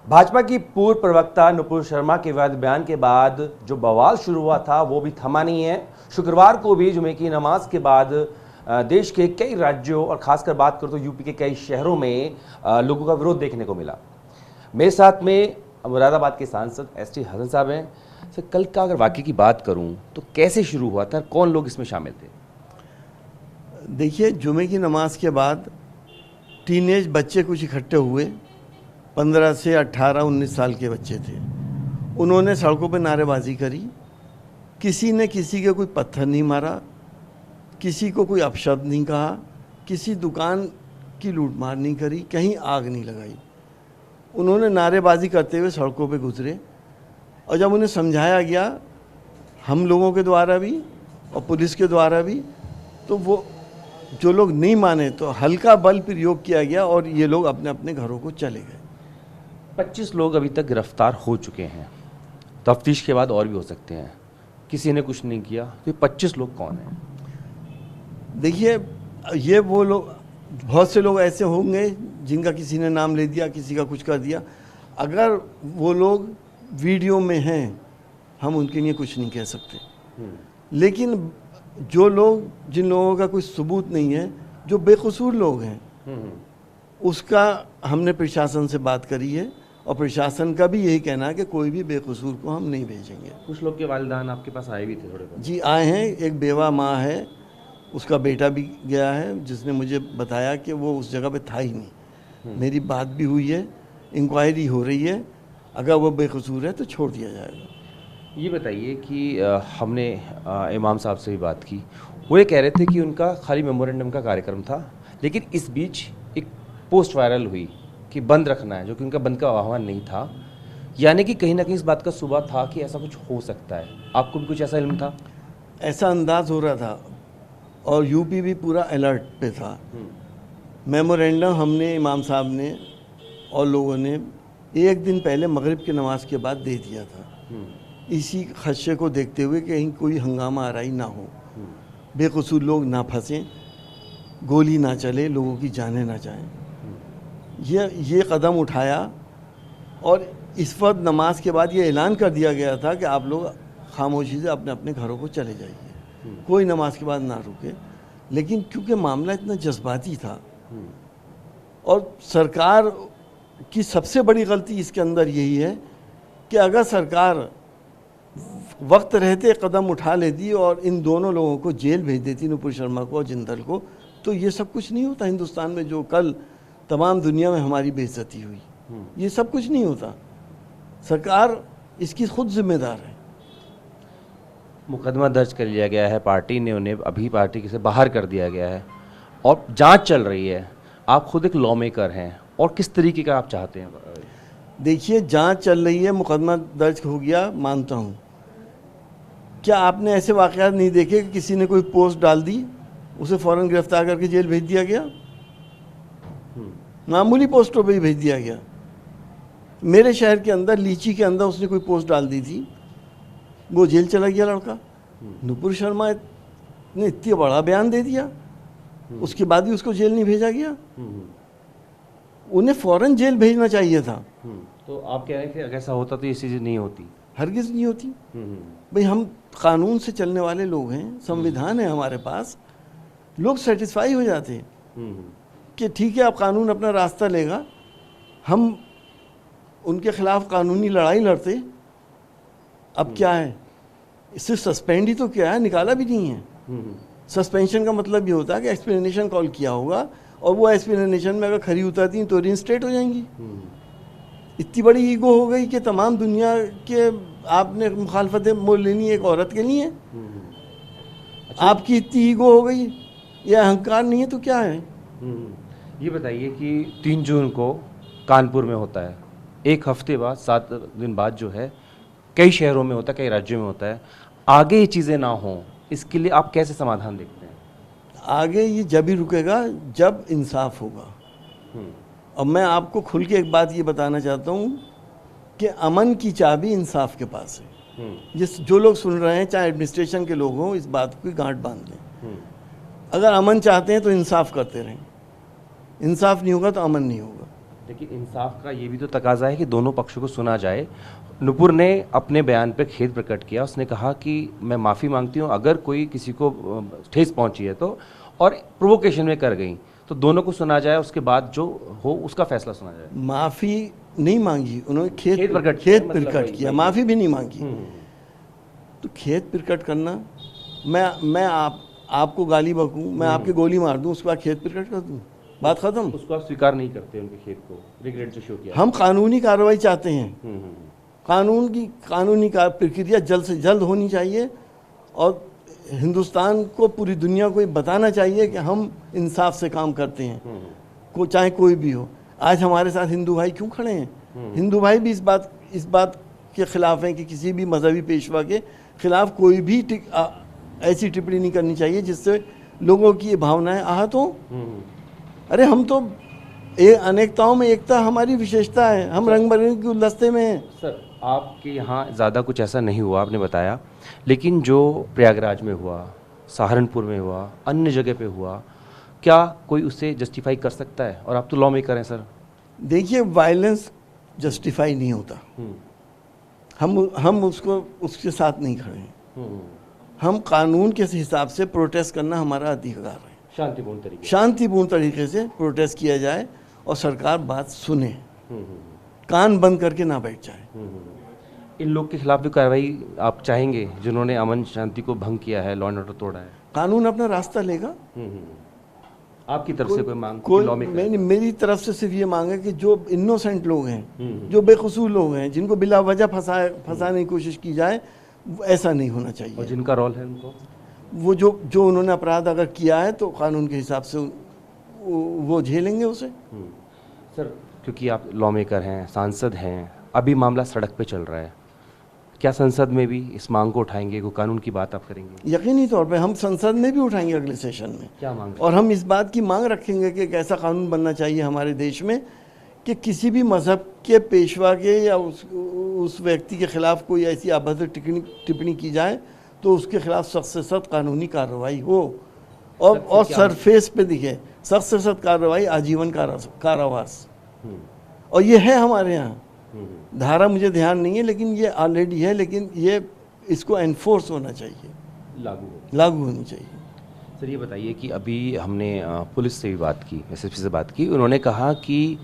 भाजपा की पूर्व प्रवक्ता नुपुर शर्मा के विवादित बयान के बाद जो बवाल शुरू हुआ था वो भी थमा नहीं है। शुक्रवार को भी जुमे की नमाज के बाद देश के कई राज्यों और खासकर बात करूं तो यूपी के कई शहरों में लोगों का विरोध देखने को मिला। मेरे साथ में मुरादाबाद के सांसद एसटी हसन साहब हैं। सर, कल का अगर वाकई की बात करूं तो कैसे शुरू हुआ था, कौन लोग इसमें शामिल थे? देखिए, जुमे की नमाज के बाद टीनेज बच्चे कुछ इकट्ठे हुए, 15 से 18-19 साल के बच्चे थे। उन्होंने सड़कों पर नारेबाजी करी। किसी ने किसी के कोई पत्थर नहीं मारा, किसी को कोई अपशब्द नहीं कहा, किसी दुकान की लूटमार नहीं करी, कहीं आग नहीं लगाई। उन्होंने नारेबाजी करते हुए सड़कों पे गुजरे और जब उन्हें समझाया गया हम लोगों के द्वारा भी और पुलिस के द्वारा भी, तो वो जो लोग नहीं माने तो हल्का बल प्रयोग किया गया और ये लोग अपने अपने घरों को चले गए। 25 लोग अभी तक गिरफ्तार हो चुके हैं। तफ्तीश के बाद और भी हो सकते हैं। किसी ने कुछ नहीं किया तो ये 25 लोग कौन हैं? देखिए, ये वो लोग, बहुत से लोग ऐसे होंगे जिनका किसी ने नाम ले दिया, किसी का कुछ कर दिया। अगर वो लोग वीडियो में हैं, हम उनके लिए कुछ नहीं कह सकते। लेकिन जो लोग, जिन लोगों का कोई सबूत नहीं है, जो बेकसूर लोग हैं, उसका हमने प्रशासन से बात करी है और प्रशासन का भी यही कहना है कि कोई भी बेकसूर को हम नहीं भेजेंगे। कुछ लोग के वालिदान आपके पास आए भी थे थोड़े बहुत? जी, आए हैं। एक बेवा माँ है, उसका बेटा भी गया है, जिसने मुझे बताया कि वो उस जगह पे था ही नहीं। मेरी बात भी हुई है, इंक्वायरी हो रही है। अगर वो बेकसूर है तो छोड़ दिया जाएगा। ये बताइए कि हमने इमाम साहब से भी बात की। वो ये कह रहे थे कि उनका खाली मेमोरेंडम का कार्यक्रम था, लेकिन इस बीच एक पोस्ट वायरल हुई कि बंद रखना है, जो कि उनका बंद का आह्वान नहीं था। यानी कि कहीं ना कहीं इस बात का सुबह था कि ऐसा कुछ हो सकता है। आपको भी कुछ ऐसा इल्म था? ऐसा अंदाज हो रहा था और यूपी भी पूरा अलर्ट पे था। मेमोरेंडम हमने, इमाम साहब ने और लोगों ने एक दिन पहले मगरिब की नमाज के बाद दे दिया था, इसी खदशे को देखते हुए कि कहीं कोई हंगामा आराई ना हो, बेकसूर लोग ना फंसें, गोली ना चले, लोगों की जानें ना जाएं। ये कदम उठाया और इस वक्त नमाज के बाद ये ऐलान कर दिया गया था कि आप लोग खामोशी से अपने अपने घरों को चले जाइए, कोई नमाज के बाद ना रुके। लेकिन क्योंकि मामला इतना जज्बाती था और सरकार की सबसे बड़ी गलती इसके अंदर यही है कि अगर सरकार वक्त रहते कदम उठा लेती और इन दोनों लोगों को जेल भेज देती, नुपुर शर्मा को और जिंदल को, तो ये सब कुछ नहीं होता हिंदुस्तान में। जो कल तमाम दुनिया में हमारी बेइज्जती हुई, ये सब कुछ नहीं होता। सरकार इसकी खुद जिम्मेदार है। मुकदमा दर्ज कर लिया गया है, पार्टी ने उन्हें अभी पार्टी से बाहर कर दिया गया है और जांच चल रही है। आप खुद एक लॉ मेकर हैं और किस तरीके का आप चाहते हैं? देखिए, जांच चल रही है, मुकदमा दर्ज हो गया, मानता हूँ। क्या आपने ऐसे वाक़यात नहीं देखे कि किसी ने कोई पोस्ट डाल दी, उसे फ़ौरन गिरफ्तार करके जेल भेज दिया गया? मामूली पोस्टों पे ही भेज दिया गया। मेरे शहर के अंदर, लीची के अंदर, उसने कोई पोस्ट डाल दी थी, वो जेल चला गया लड़का। नुपुर शर्मा ने इतनी बड़ा बयान दे दिया, उसके बाद भी उसको जेल नहीं भेजा गया। उन्हें फ़ौरन जेल भेजना चाहिए था। तो आप कह रहे हैं कि अगर ऐसा होता तो ये चीज़ें नहीं होती? हरगिज़ नहीं होती। भाई, हम कानून से चलने वाले लोग हैं, संविधान है हमारे पास। लोग सेटिस्फाई हो जाते हैं कि ठीक है, अब कानून अपना रास्ता लेगा। हम उनके खिलाफ कानूनी लड़ाई लड़ते। अब क्या है, सिर्फ सस्पेंड ही तो किया है, निकाला भी नहीं है। सस्पेंशन का मतलब ये होता है कि एक्सप्लेनेशन कॉल किया होगा और वो एक्सप्लेनेशन में अगर खरी उतरती तो रिइंस्टेट हो जाएंगी। इतनी बड़ी ईगो हो गई कि तमाम दुनिया के आपने मुखालफतें मोल लेनी एक औरत के लिए। आपकी इतनी ईगो हो गई, यह अहंकार नहीं है तो क्या है? ये बताइए कि 3 जून को कानपुर में होता है, एक हफ्ते बाद, 7 दिन बाद जो है कई शहरों में होता है, कई राज्यों में होता है। आगे ये चीज़ें ना हों, इसके लिए आप कैसे समाधान देखते हैं? आगे ये जब ही रुकेगा जब इंसाफ होगा। और मैं आपको खुल के एक बात ये बताना चाहता हूँ कि अमन की चाबी इंसाफ के पास है। जिस जो लोग सुन रहे हैं, चाहे एडमिनिस्ट्रेशन के लोग हों, इस बात को गांठ बांध लें। अगर अमन चाहते हैं तो इंसाफ करते रहें। इंसाफ नहीं होगा तो अमन नहीं होगा। लेकिन इंसाफ का ये भी तो तकाजा है कि दोनों पक्षों को सुना जाए। नुपुर ने अपने बयान पर खेद प्रकट किया, उसने कहा कि मैं माफ़ी मांगती हूँ अगर कोई किसी को ठेस पहुंची है तो, और प्रोवोकेशन में कर गई, तो दोनों को सुना जाए, उसके बाद जो हो उसका फैसला सुना जाए। माफ़ी नहीं मांगी उन्होंने, खेद खेद प्रकट किया, माफ़ी भी नहीं मांगी। तो खेद प्रकट करना, मैं आपको गाली बकूं, मैं आपके गोली मार दूं, उसके बाद खेद प्रकट कर दूं, बात खत्म। उसको आप स्वीकार नहीं करते उनके खेद को, रिग्रेट जो शो किया। हम कानूनी कार्रवाई चाहते हैं, कानूनी प्रक्रिया जल्द से जल्द होनी चाहिए, और हिंदुस्तान को, पूरी दुनिया को ये बताना चाहिए कि हम इंसाफ से काम करते हैं, चाहे कोई भी हो। आज हमारे साथ हिंदू भाई क्यों खड़े हैं? हिंदू भाई भी इस बात के खिलाफ हैं कि किसी भी मजहबी पेशवा के खिलाफ कोई भी ऐसी टिप्पणी नहीं करनी चाहिए जिससे लोगों की ये भावनाएं आहत हों। अरे हम तो अनेकताओं में एकता हमारी विशेषता है, हम रंग बिरंगे गुलदस्ते में हैं। सर, आपके यहाँ ज़्यादा कुछ ऐसा नहीं हुआ, आपने बताया, लेकिन जो प्रयागराज में हुआ, सहारनपुर में हुआ, अन्य जगह पे हुआ, क्या कोई उसे जस्टिफाई कर सकता है? और आप तो लॉ मेकर हैं सर। देखिए, वायलेंस जस्टिफाई नहीं होता, हम उसके साथ नहीं खड़े हैं। हम कानून के हिसाब से प्रोटेस्ट करना हमारा अधिकार है, शांतिपूर्ण तरीके से प्रोटेस्ट किया जाए और सरकार बात सुने, कान बंद करके ना बैठ जाए। इन लोग के खिलाफ भी कार्रवाई आप चाहेंगे जिन्होंने अमन शांति को भंग किया है, लॉ एंड ऑर्डर तोड़ा है? कानून अपना रास्ता लेगा। आपकी तरफ से कोई मांग? मेरी तरफ से सिर्फ ये मांग है कि जो इनोसेंट लोग हैं, जो बेकसूर लोग हैं, जिनको बिला वजह फंसाने की कोशिश की जाए, ऐसा नहीं होना चाहिए। और जिनका रोल है उनको, वो जो उन्होंने अपराध अगर किया है तो कानून के हिसाब से वो झेलेंगे उसे। सर, क्योंकि आप लॉ मेकर हैं, सांसद हैं, अभी मामला सड़क पे चल रहा है, क्या संसद में भी इस मांग को उठाएंगे? कोई कानून की बात आप करेंगे? यकीनी तौर पे हम संसद में भी उठाएंगे अगले सेशन में। क्या मांग? और हम इस बात की मांग रखेंगे कि एक ऐसा कानून बनना चाहिए हमारे देश में कि किसी भी मजहब के पेशवा के या उस व्यक्ति के खिलाफ कोई ऐसी अभद्र टिप्पणी की जाए तो उसके खिलाफ सख्त से सख्त कानूनी कार्रवाई हो, और सरफेस पे दिखे सख्त से सख्त कार्रवाई, आजीवन कारावास। और ये है हमारे यहाँ धारा, मुझे ध्यान नहीं है, लेकिन ये ऑलरेडी है, लेकिन ये इसको एनफोर्स होना चाहिए, लागू होनी चाहिए। सर, ये बताइए कि अभी हमने पुलिस से भी बात की, एसएसपी से बात की, उन्होंने कहा कि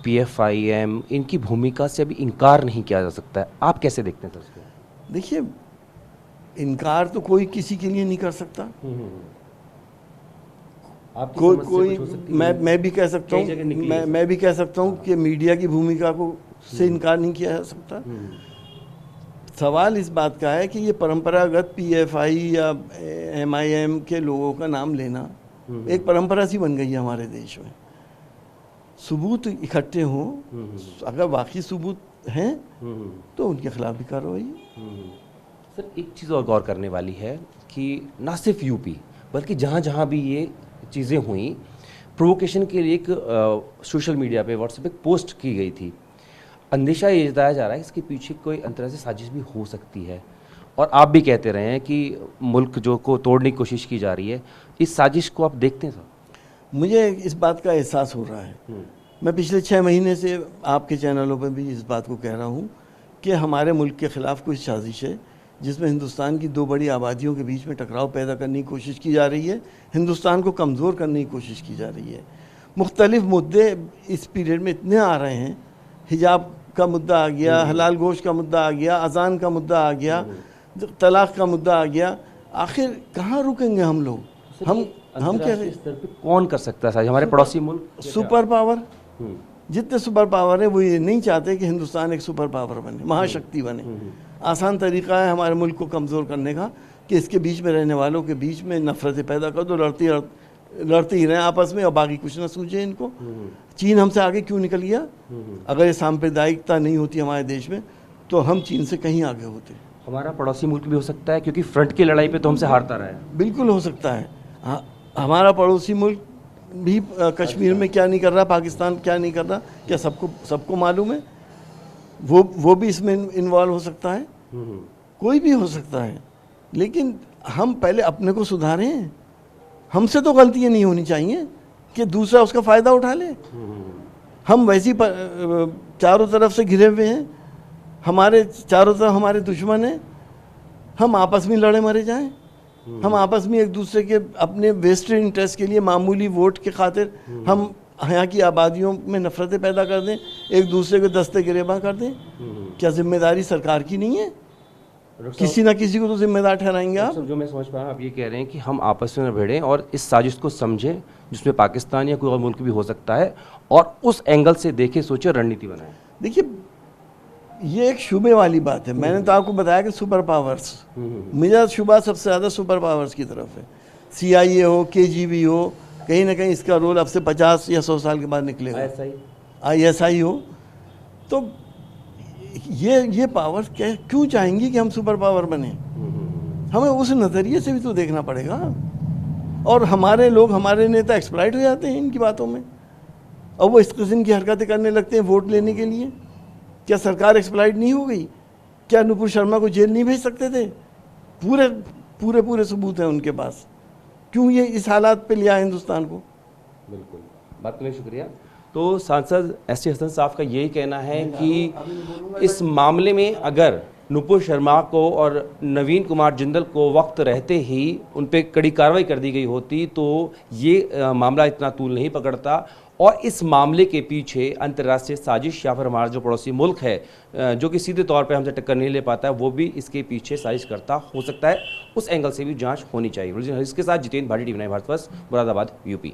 PFIM इनकी भूमिका से अभी इनकार नहीं किया जा सकता है। आप कैसे देखते हैं सर इसको? देखिए, इनकार तो कोई किसी के लिए नहीं कर सकता। कोई मैं भी कह सकता हूँ, मैं भी कह सकता हूँ कि मीडिया की भूमिका को से इनकार नहीं किया जा सकता। सवाल इस बात का है कि ये परंपरागत PFI या MIM के लोगों का नाम लेना एक परंपरा सी बन गई है हमारे देश में। सबूत इकट्ठे हों, अगर वाकई सबूत हैं तो उनके खिलाफ भी कार्रवाई। सर, एक चीज़ और गौर करने वाली है कि ना सिर्फ यूपी बल्कि जहाँ जहाँ भी ये चीज़ें हुई, प्रोवोकेशन के लिए एक सोशल मीडिया पे, व्हाट्सएप पे पोस्ट की गई थी। अंदेशा ये जताया जा रहा है इसके पीछे कोई अंतरराष्ट्रीय से साजिश भी हो सकती है, और आप भी कहते रहे हैं कि मुल्क जो को तोड़ने की कोशिश की जा रही है, इस साजिश को आप देखते हैं सर? मुझे इस बात का एहसास हो रहा है। मैं पिछले 6 महीने से आपके चैनलों पर भी इस बात को कह रहा हूँ कि हमारे मुल्क के ख़िलाफ़ कोई साजिश है जिसमें हिंदुस्तान की 2 बड़ी आबादियों के बीच में टकराव पैदा करने की कोशिश की जा रही है, हिंदुस्तान को कमज़ोर करने की कोशिश की जा रही है। मुख्तलिफ़ मुद्दे इस पीरियड में इतने आ रहे हैं, हिजाब का मुद्दा आ गया, हलाल गोश्त का मुद्दा आ गया, अजान का मुद्दा आ गया, तलाक़ का मुद्दा आ गया। आखिर कहाँ रुकेंगे हम लोग? हम क्या स्तर पे कौन कर सकता है? हमारे पड़ोसी मुल्क सुपर पावर, जितने सुपर पावर है वो ये नहीं चाहते कि हिंदुस्तान एक सुपर पावर बने, महाशक्ति बने। आसान तरीका है हमारे मुल्क को कमज़ोर करने का कि इसके बीच में रहने वालों के बीच में नफरतें पैदा कर दो, लड़ते ही रहें आपस में और बाकी कुछ ना सूझे इनको। चीन हमसे आगे क्यों निकल गया? अगर ये सांप्रदायिकता नहीं होती हमारे देश में तो हम चीन से कहीं आगे होते। हमारा पड़ोसी मुल्क भी हो सकता है, क्योंकि फ्रंट की लड़ाई पे तो हमसे हारता रहा है। बिल्कुल हो सकता है। हमारा पड़ोसी मुल्क भी कश्मीर में क्या नहीं कर रहा, पाकिस्तान क्या नहीं कर रहा, क्या सबको मालूम है? वो भी इसमें इन्वॉल्व हो सकता है, कोई भी हो सकता है। लेकिन हम पहले अपने को सुधारें। हमसे तो गलतियाँ नहीं होनी चाहिए कि दूसरा उसका फ़ायदा उठा ले। हम वैसी चारों तरफ से घिरे हुए हैं, हमारे चारों तरफ हमारे दुश्मन हैं, हम आपस में लड़े मरे जाएं, हम आपस में एक दूसरे के अपने वेस्टेड इंटरेस्ट के लिए मामूली वोट के खातिर हम यहाँ की आबादियों में नफरतें पैदा कर दें, एक दूसरे को दस्ते गिरेबां कर दें। क्या जिम्मेदारी सरकार की नहीं है? किसी ना किसी को तो जिम्मेदार ठहराएंगे आप। जो मैं समझ पा रहा हूँ, आप ये कह रहे हैं कि हम आपस में न भिड़ें और इस साजिश को समझें जिसमें पाकिस्तान या कोई और मुल्क भी हो सकता है, और उस एंगल से देखें, सोचें, रणनीति बनाएं। देखिए, ये एक शुबे वाली बात है। मैंने तो आपको बताया कि सुपर पावर्स, मेरा शुबा सबसे ज़्यादा सुपर पावर्स की तरफ है। CIA हो, KGB हो, कहीं ना कहीं इसका रोल अब से 50 या 100 साल के बाद निकलेगा। ISI हो, तो ये पावर्स क्यों चाहेंगी कि हम सुपर पावर बने? हमें उस नज़रिए से भी तो देखना पड़ेगा। और हमारे लोग, हमारे नेता एक्सप्लॉइट हो जाते हैं इनकी बातों में, और वो इस किस्म की हरकतें करने लगते हैं वोट लेने के लिए। क्या सरकार एक्सप्लॉइट नहीं हो गई? क्या नुपुर शर्मा को जेल नहीं भेज सकते थे? पूरे सबूत हैं उनके पास। क्यों ये इस हालात पे लिया हिंदुस्तान को? बिल्कुल, बात करने शुक्रिया। तो सांसद ST हसन साहब का यही कहना है कि इस मामले में अगर नुपुर शर्मा को और नवीन कुमार जिंदल को वक्त रहते ही उन पर कड़ी कार्रवाई कर दी गई होती तो ये मामला इतना तूल नहीं पकड़ता, और इस मामले के पीछे अंतर्राष्ट्रीय साजिश या फिर हमारा जो पड़ोसी मुल्क है जो कि सीधे तौर पे हमसे टक्कर नहीं ले पाता है, वो भी इसके पीछे साजिश करता हो सकता है। उस एंगल से भी जांच होनी चाहिए। इसके साथ Jitendra Bhati, TV9 Bharat first, Moradabad, UP।